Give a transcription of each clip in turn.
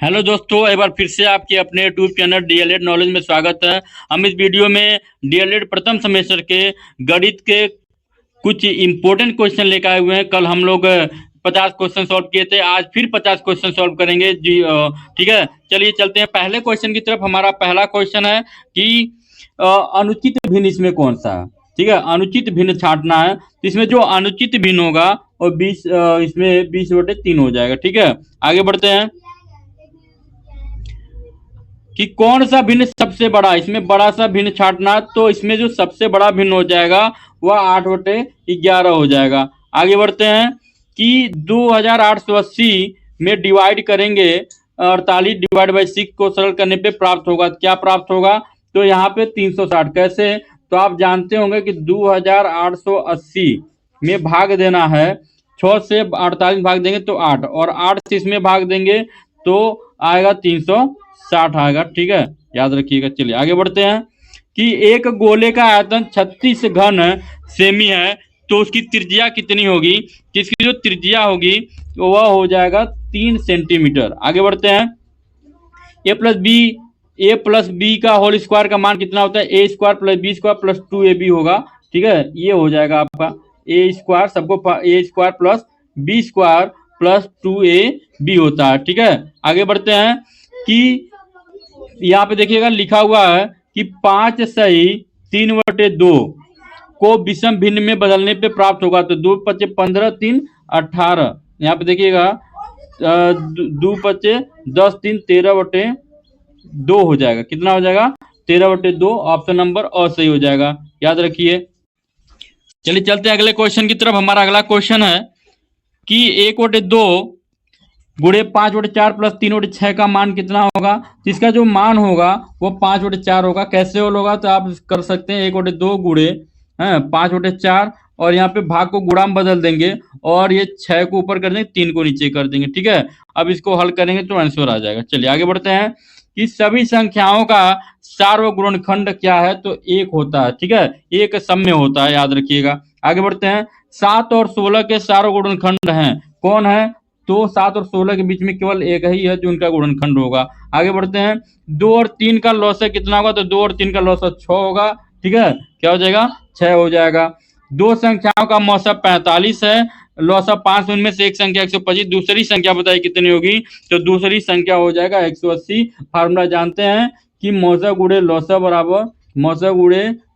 Hello दोस्तों, एक बार फिर से आपके अपने यूट्यूब चैनल डीएलएड नॉलेज में स्वागत है। हम इस वीडियो में डीएलएड प्रथम सेमेस्टर के गणित के कुछ इम्पोर्टेंट क्वेश्चन लेकर आए हुए हैं। कल हम लोग 50 क्वेश्चन सॉल्व किए थे, आज फिर 50 क्वेश्चन सॉल्व करेंगे जी। ठीक है, चलिए चलते हैं पहले क्वेश्चन की तरफ। हमारा पहला क्वेश्चन है कि अनुचित भिन्न इसमें कौन सा है। ठीक है, अनुचित भिन्न छांटना है, तो इसमें जो अनुचित भिन्न होगा और 20 इसमें 20/3 हो जाएगा। ठीक है, आगे बढ़ते हैं कि कौन सा भिन्न सबसे बड़ा, इसमें बड़ा सा भिन्न छांटना, तो इसमें जो सबसे बड़ा भिन्न हो जाएगा वह 8/11 हो जाएगा। आगे बढ़ते हैं कि 2880 में डिवाइड करेंगे, 48/6 को सरल करने पे प्राप्त होगा। क्या प्राप्त होगा? तो यहाँ पे 360 कैसे, तो आप जानते होंगे कि 2880 में भाग देना है, 6 से 48 भाग देंगे तो 8, और 8 से इसमें भाग देंगे तो आएगा 360 आएगा। ठीक है, याद रखिएगा। चलिए आगे बढ़ते हैं कि एक गोले का आयतन 36 घन सेमी है, तो उसकी त्रिज्या कितनी होगी? कि इसकी जो त्रिज्या होगी वह हो जाएगा 3 सेंटीमीटर। आगे बढ़ते हैं, ए प्लस बी का होल स्क्वायर का मान कितना होता है? A square plus B square plus 2ab होगा। ठीक है, ये हो जाएगा आपका ए स्क्वायर, सबको A square plus B square plus 2ab होता है। ठीक है, आगे बढ़ते हैं कि यहाँ पे देखिएगा लिखा हुआ है कि 5 सही 3/2 को विषम भिन्न में बदलने पे प्राप्त होगा। तो 2 × 5 = 15, 3 = 18। यहाँ पे देखिएगा 2 × 5 = 10, 3 = 13/2 हो जाएगा। कितना हो जाएगा? 13/2। ऑप्शन नंबर अ सही हो जाएगा, याद रखिए। चलिए चलते हैं अगले क्वेश्चन की तरफ। हमारा अगला क्वेश्चन है कि 1/2 गुणे 5/4 प्लस 3/6 का मान कितना होगा? तो इसका जो मान होगा वो 5/4 होगा। कैसे होगा? तो आप कर सकते हैं 1/2 गुणे 5/4, और यहाँ पे भाग को गुणा में बदल देंगे, और ये 6 को ऊपर कर देंगे, 3 को नीचे कर देंगे। ठीक है, अब इसको हल करेंगे तो आंसर आ जाएगा। चलिए आगे बढ़ते हैं कि सभी संख्याओं का सार्वगुणनखंड क्या है? तो 1 होता है। ठीक है, एक सम्य होता है, याद रखिएगा। आगे बढ़ते हैं, 7 और 16 के सार्वगुणनखंड हैं। कौन है? तो 7 और 16 के बीच में केवल एक ही है जो उनका गुणनखंड होगा। आगे बढ़ते हैं, 2 और 3 का लॉस कितना होगा? तो 2 और 3 का लॉस 6 होगा। ठीक है, क्या हो जाएगा? 6 हो जाएगा। दो संख्याओं का मौसम 45 है, लॉस 5, उनमें से एक संख्या 125। दूसरी संख्या बताइए कितनी होगी? तो दूसरी संख्या हो जाएगा 180। फार्मूला जानते हैं कि मौसा गुणे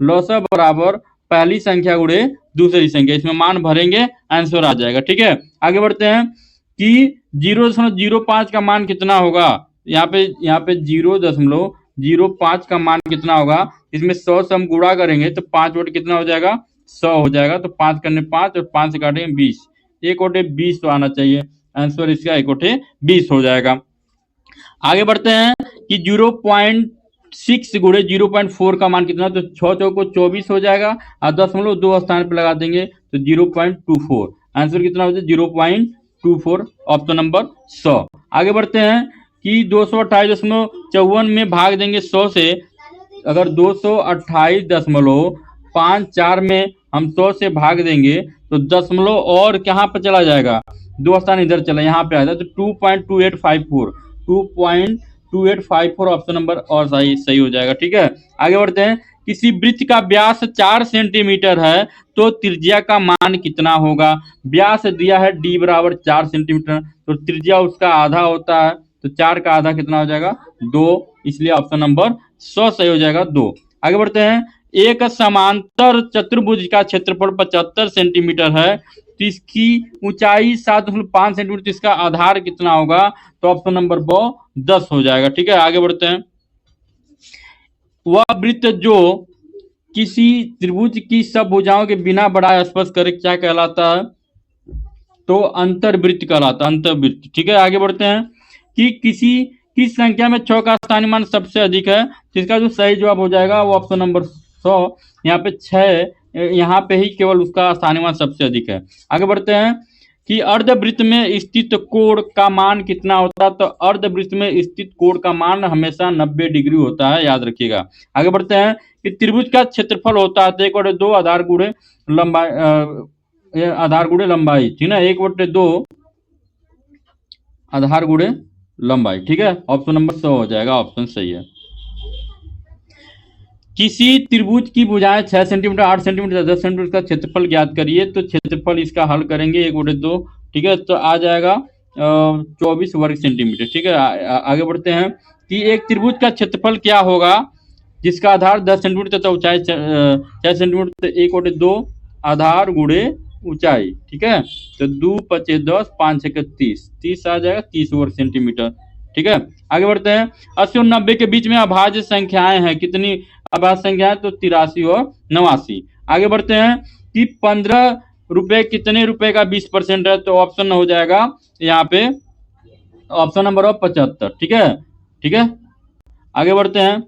लॉसा बराबर पहली संख्या गुणे दूसरी संख्या। इसमें मान भरेंगे, आंसर आ जाएगा। ठीक है, आगे बढ़ते हैं कि 0.05 का मान कितना होगा? यहाँ पे 0.05 का मान कितना होगा? इसमें 100 से हम गुणा करेंगे तो 5 वोट कितना हो जाएगा? 100 हो जाएगा। तो 5 करने 5 और 5 से काटेंगे 20, 1/20 तो आना चाहिए। आंसर इसका 1/20 हो जाएगा। आगे बढ़ते हैं कि 0.6 गुणे 0.4 का मान कितना? तो 6 चौको 24 हो जाएगा, और 0.2 स्थान पर लगा देंगे तो 0.24। आंसर कितना हो जाएगा? 0.24, ऑप्शन नंबर 100। आगे बढ़ते हैं कि 228.54 में भाग देंगे 100 से। अगर 228.54 में हम 100 से भाग देंगे तो दशमलव और कहाँ पर चला जाएगा? 2 स्थान इधर चला, यहाँ पे आएगा तो 2.2854 ऑप्शन नंबर और सही हो जाएगा। ठीक है, आगे बढ़ते हैं, किसी वृत्त का व्यास 4 सेंटीमीटर है तो त्रिज्या का मान कितना होगा? व्यास दिया है d बराबर 4 सेंटीमीटर, तो त्रिज्या उसका आधा होता है, तो 4 का आधा कितना हो जाएगा? 2, इसलिए ऑप्शन नंबर 100 सही हो जाएगा, 2। आगे बढ़ते हैं, एक समांतर चतुर्भुज का क्षेत्रफल 75 सेंटीमीटर है, तो इसकी ऊंचाई 7.5 सेंटीमीटर, तो इसका आधार कितना होगा? तो ऑप्शन नंबर 10 हो जाएगा। ठीक है, आगे बढ़ते हैं, वह वृत्त जो किसी त्रिभुज की सब भुजाओं के बिना बढ़ाए स्पर्श करे क्या कहलाता है? तो अंतर्वृत्त कहलाता है, अंतर्वृत्त। ठीक है, आगे बढ़ते हैं कि किस संख्या में 6 का स्थानीय मान सबसे अधिक है? तो इसका जो सही जवाब हो जाएगा वो ऑप्शन नंबर 100। यहाँ पे 6, यहाँ पे ही केवल उसका स्थानीय मान सबसे अधिक है। आगे बढ़ते हैं कि अर्धवृत्त में स्थित कोण का मान कितना होता है? तो अर्धवृत्त में स्थित कोण का मान हमेशा 90 डिग्री होता है, याद रखिएगा। आगे बढ़ते हैं कि त्रिभुज का क्षेत्रफल होता है 1/2 आधार गुणे लंबाई। ठीक है, 1/2 आधार गुणे लंबाई, ठीक है। ऑप्शन नंबर 100 हो जाएगा, ऑप्शन सही है। किसी त्रिभुज की भुजाएं 6 सेंटीमीटर, 8 सेंटीमीटर, 10 सेंटीमीटर का क्षेत्रफल ज्ञात करिए। तो क्षेत्रफल इसका हल करेंगे 1/2, ठीक है। तो आ जाएगा 24 वर्ग सेंटीमीटर, ठीक है। आगे बढ़ते हैं कि एक त्रिभुज का क्षेत्रफल क्या होगा जिसका आधार 10 सेंटीमीटर तथा ऊंचाई 6 सेंटीमीटर। 1/2 आधार गुणे ऊंचाई, ठीक है। तो 2 × 5 = 10, 5 × 30, 30 आ जाएगा 30 वर्ग सेंटीमीटर, ठीक है। आगे बढ़ते हैं 80 और 90 के बीच में अभाज्य संख्याएं हैं, कितनी अभाज्य संख्याएं? तो 83 और 89। आगे बढ़ते हैं कि 15 रुपए कितने रुपए का 20% है? तो ऑप्शन हो जाएगा यहाँ पे ऑप्शन नंबर 75, ठीक है, ठीक है। आगे बढ़ते हैं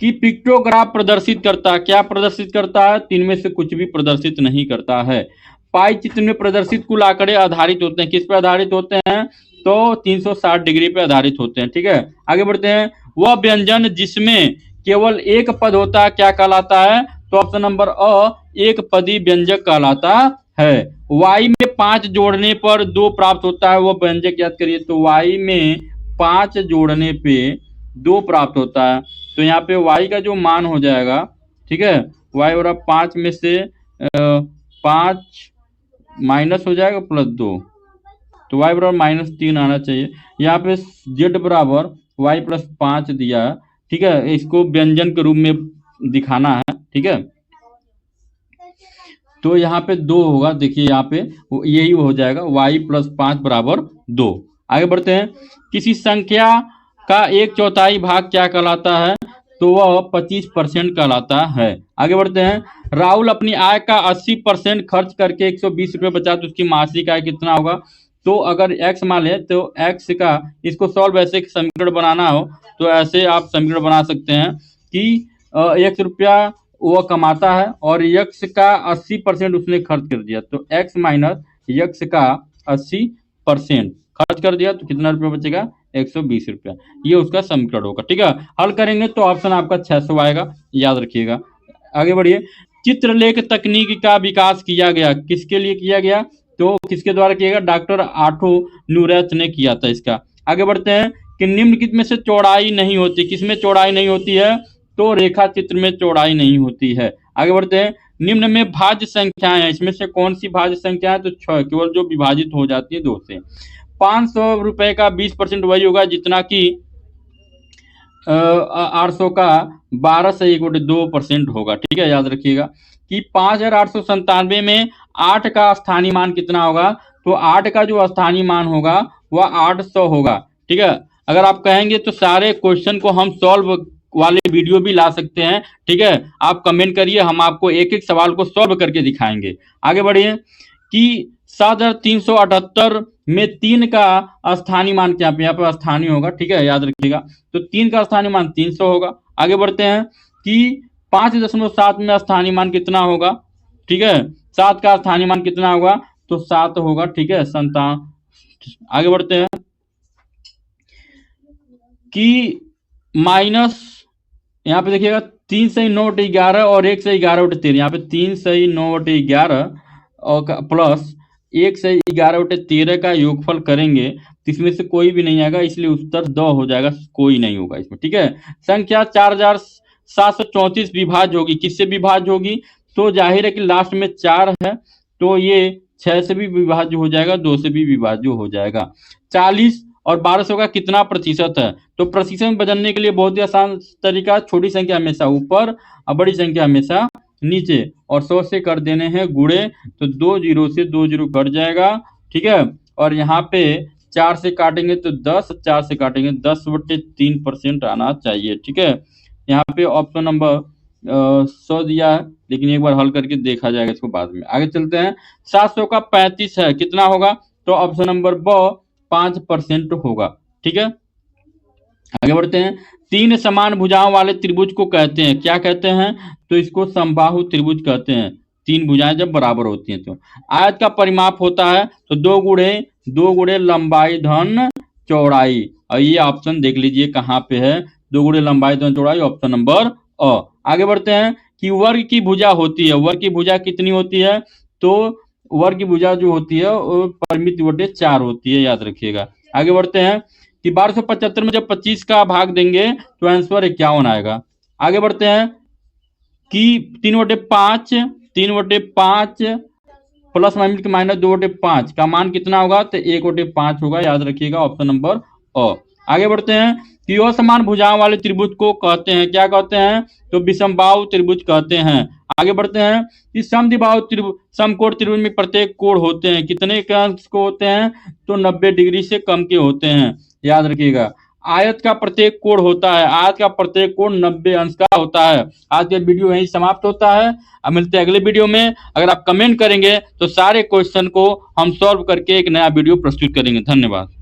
कि पिक्टोग्राफ प्रदर्शित करता है, क्या प्रदर्शित करता है? तीन में से कुछ भी प्रदर्शित नहीं करता है। पाई चित्र में प्रदर्शित कुल आंकड़े आधारित होते हैं, किस पर आधारित होते हैं? तो 360 डिग्री पे आधारित होते हैं, ठीक है। आगे बढ़ते हैं वह व्यंजन जिसमें केवल एक पद होता है क्या कहलाता है? तो ऑप्शन नंबर अ एक पदी व्यंजक कहलाता है। वाई में 5 जोड़ने पर 2 प्राप्त होता है, वो व्यंजक याद करिए। तो वाई में 5 जोड़ने पे 2 प्राप्त होता है। तो यहाँ पे y का जो मान हो जाएगा, ठीक है, y बराबर 5 में से 5 माइनस हो जाएगा +2, तो y बराबर -3 आना चाहिए। यहाँ पे z बराबर y + 5 दिया है, ठीक है। इसको व्यंजन के रूप में दिखाना है, ठीक है। तो यहाँ पे 2 होगा, देखिए यहाँ पे यही हो जाएगा y + 5 = 2। आगे बढ़ते हैं किसी संख्या का 1/4 भाग क्या कहलाता है? तो वह 25% कहलाता है। आगे बढ़ते हैं राहुल अपनी आय का 80% खर्च करके 120 रुपये बचा, तो उसकी मासिक आय कितना होगा? तो अगर x मान ले तो x का इसको सॉल्व ऐसे समीकरण बनाना हो तो ऐसे आप समीकरण बना सकते हैं कि 1 रुपया वो कमाता है और x का 80% उसने खर्च कर दिया, तो x - x का 80% खर्च कर दिया, तो कितना रुपया बचेगा? 120 रुपया। ये उसका समीकरण होगा, ठीक है। हल करेंगे तो ऑप्शन आपका 600 आएगा, याद रखिएगा। आगे बढ़िए चित्रलेख तकनीक का विकास किया गया, किसके लिए किया गया? तो किसके द्वारा किया गया? डॉक्टर आठो न्यूरेथ ने किया था इसका। आगे बढ़ते हैं कि निम्नलिखित में से चौड़ाई नहीं होती, किसमें चौड़ाई नहीं होती है? तो रेखा चित्र में चौड़ाई नहीं होती है। आगे बढ़ते हैं निम्न में भाज्य संख्याएं हैं, इसमें से कौन सी भाज्य संख्या है? तो 6, केवल जो विभाजित हो जाती है 2 से। 500 रुपए का 20% वही होगा जितना कि 800 का 12 से 1/2% होगा, ठीक है, याद रखिएगा। कि 5897 में 8 का स्थानीय मान कितना होगा? तो 8 का जो स्थानीय मान होगा वह 800 होगा, ठीक है। अगर आप कहेंगे तो सारे क्वेश्चन को हम सॉल्व वाले वीडियो भी ला सकते हैं, ठीक है। आप कमेंट करिए, हम आपको एक एक सवाल को सॉल्व करके दिखाएंगे। आगे बढ़िए कि 7378 में 3 का स्थानीय मान क्या? यहाँ पे स्थानीय होगा, ठीक है, याद रखिएगा। तो 3 का स्थानीय मान 300 होगा। आगे बढ़ते हैं कि 5.7 में स्थानीय मान कितना होगा? ठीक है, 7 का स्थानीय मान कितना होगा? तो 7 होगा, ठीक है, 57। आगे बढ़ते हैं कि माइनस यहाँ पे देखिएगा 3 से 9/11 और 1 से 11/13, यहाँ पे 3 से 9/11 और प्लस 1 से 11/13 का योगफल करेंगे तो इसमें से कोई भी नहीं आएगा, इसलिए उत्तर 2 हो जाएगा, कोई नहीं होगा इसमें, ठीक है। संख्या 4734 विभाज्य होगी, किससे विभाज्य होगी? तो जाहिर है कि लास्ट में 4 है, तो ये 6 से भी विभाज्य हो जाएगा, 2 से भी विभाज्य हो जाएगा। 40 और 1200 का कितना प्रतिशत है? तो प्रतिशत में बदलने के लिए बहुत ही आसान तरीका, छोटी संख्या हमेशा ऊपर और बड़ी संख्या हमेशा नीचे, और 100 से कर देने हैं गुणे, तो 2 0 से 2 0 कट जाएगा, ठीक है। और यहाँ पे 4 से काटेंगे तो 10, 4 से काटेंगे 10/3% आना चाहिए, ठीक है। यहाँ पे ऑप्शन नंबर 100 दिया है, लेकिन एक बार हल करके देखा जाएगा इसको बाद में। आगे चलते हैं 700 का 35 है, कितना होगा? तो ऑप्शन नंबर ब 5% होगा, ठीक है। आगे बढ़ते हैं 3 समान भुजाओं वाले त्रिभुज को कहते हैं, क्या कहते हैं? तो इसको समबाहु त्रिभुज कहते हैं, 3 भुजाएं जब बराबर होती हैं। तो आयत का परिमाप होता है तो 2 गुणे लंबाई धन चौड़ाई, और ये ऑप्शन देख लीजिए कहाँ पे है, 2 गुणे लंबाई धन चौड़ाई, ऑप्शन नंबर अ। आगे बढ़ते हैं कि वर्ग की भुजा होती है, वर्ग की भुजा कितनी होती है? तो वर्ग की भुजा जो होती है वो परिमित बटे 4 होती है, याद रखिएगा। आगे बढ़ते हैं कि 1275 में जब 25 का भाग देंगे तो आंसर 51 आएगा। आगे बढ़ते हैं कि 3/5 प्लस माइनस 2/5 का मान कितना होगा, तो 1/5 होगा, याद रखिएगा, ऑप्शन नंबर अ। आगे बढ़ते हैं कि असमान भुजाओं वाले त्रिभुज को कहते हैं, क्या कहते हैं, तो विषमबाहु त्रिभुज कहते हैं। आगे बढ़ते हैं कि समद्विबाहु त्रिभुज, समकोण त्रिभुज में प्रत्येक कोण होते हैं कितने के अंश को होते हैं, तो 90 डिग्री से कम के होते हैं, याद रखिएगा। आयत का प्रत्येक कोण होता है, आयत का प्रत्येक कोण 90 अंश का होता है। आज का वीडियो यहीं समाप्त होता है। अब मिलते हैं अगले वीडियो में। अगर आप कमेंट करेंगे तो सारे क्वेश्चन को हम सॉल्व करके एक नया वीडियो प्रस्तुत करेंगे। धन्यवाद।